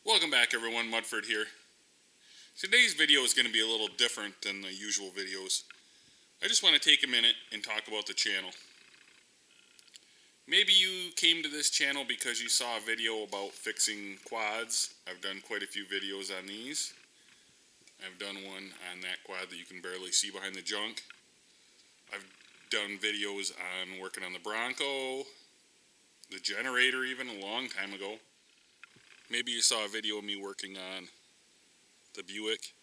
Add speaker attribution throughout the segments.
Speaker 1: Welcome back everyone, Mudford here. Today's video is going to be a little different than the usual videos. I just want to take a minute and talk about the channel. Maybe you came to this channel because you saw a video about fixing quads. I've done quite a few videos on these. I've done one on that quad that you can barely see behind the junk. I've done videos on working on the Bronco, the generator even a long time ago. Maybe you saw a video of me working on the Buick,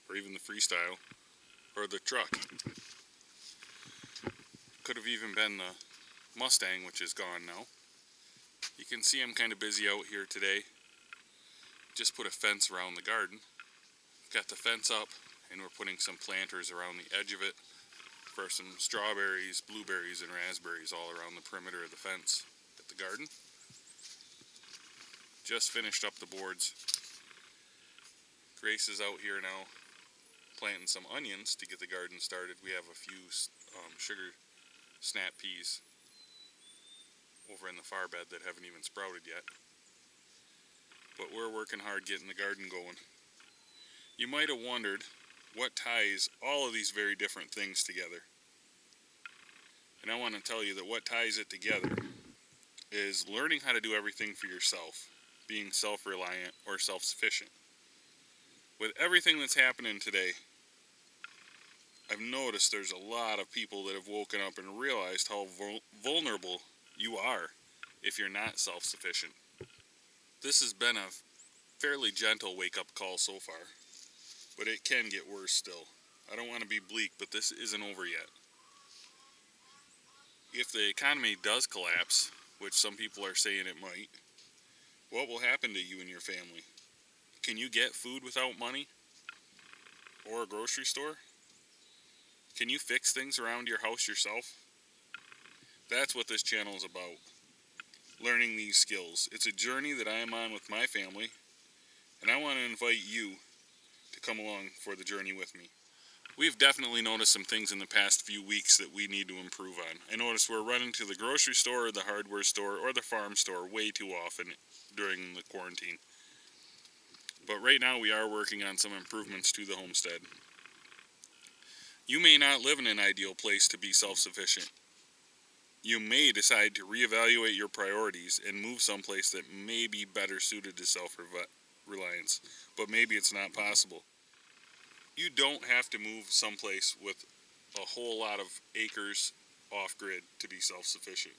Speaker 1: or even the Freestyle, or the truck. Could have even been the Mustang, which is gone now. You can see I'm kind of busy out here today. Just put a fence around the garden. Got the fence up, and we're putting some planters around the edge of it for some strawberries, blueberries, and raspberries all around the perimeter of the fence at the garden. Just finished up the boards. Grace is out here now planting some onions to get the garden started. We have a few sugar snap peas over in the far bed that haven't even sprouted yet. But we're working hard getting the garden going. You might have wondered what ties all of these very different things together. And I want to tell you that what ties it together is learning how to do everything for yourself. Being self-reliant or self-sufficient. With everything that's happening today, I've noticed there's a lot of people that have woken up and realized how vulnerable you are if you're not self-sufficient. This has been a fairly gentle wake-up call so far, but it can get worse still. I don't want to be bleak, but this isn't over yet. If the economy does collapse, which some people are saying it might, what will happen to you and your family? Can you get food without money? Or a grocery store? Can you fix things around your house yourself? That's what this channel is about. Learning these skills. It's a journey that I am on with my family, and I want to invite you to come along for the journey with me. We've definitely noticed some things in the past few weeks that we need to improve on. I noticed we're running to the grocery store, or the hardware store, or the farm store way too often during the quarantine. But right now we are working on some improvements to the homestead. You may not live in an ideal place to be self-sufficient. You may decide to reevaluate your priorities and move someplace that may be better suited to self-reliance, but maybe it's not possible. You don't have to move someplace with a whole lot of acres off-grid to be self-sufficient.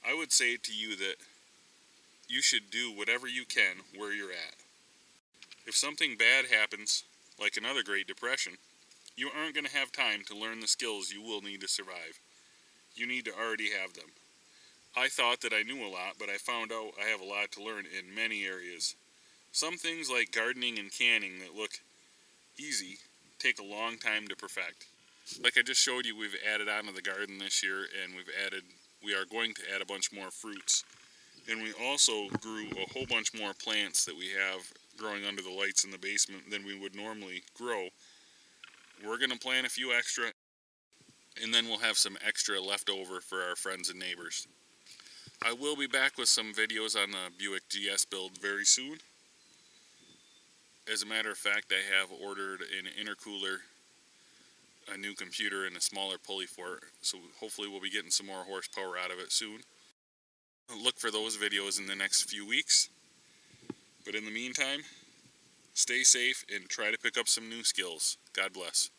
Speaker 1: I would say to you that you should do whatever you can where you're at. If something bad happens, like another Great Depression, you aren't going to have time to learn the skills you will need to survive. You need to already have them. I thought that I knew a lot, but I found out I have a lot to learn in many areas. Some things like gardening and canning that look easy take a long time to perfect. Like I just showed you, we've added onto the garden this year, and we are going to add a bunch more fruits. And we also grew a whole bunch more plants that we have growing under the lights in the basement than we would normally grow. We're going to plant a few extra, and then we'll have some extra left over for our friends and neighbors. I will be back with some videos on the Buick GS build very soon. As a matter of fact, I have ordered an intercooler, a new computer, and a smaller pulley for it, so hopefully we'll be getting some more horsepower out of it soon. Look for those videos in the next few weeks. But in the meantime, stay safe and try to pick up some new skills. God bless.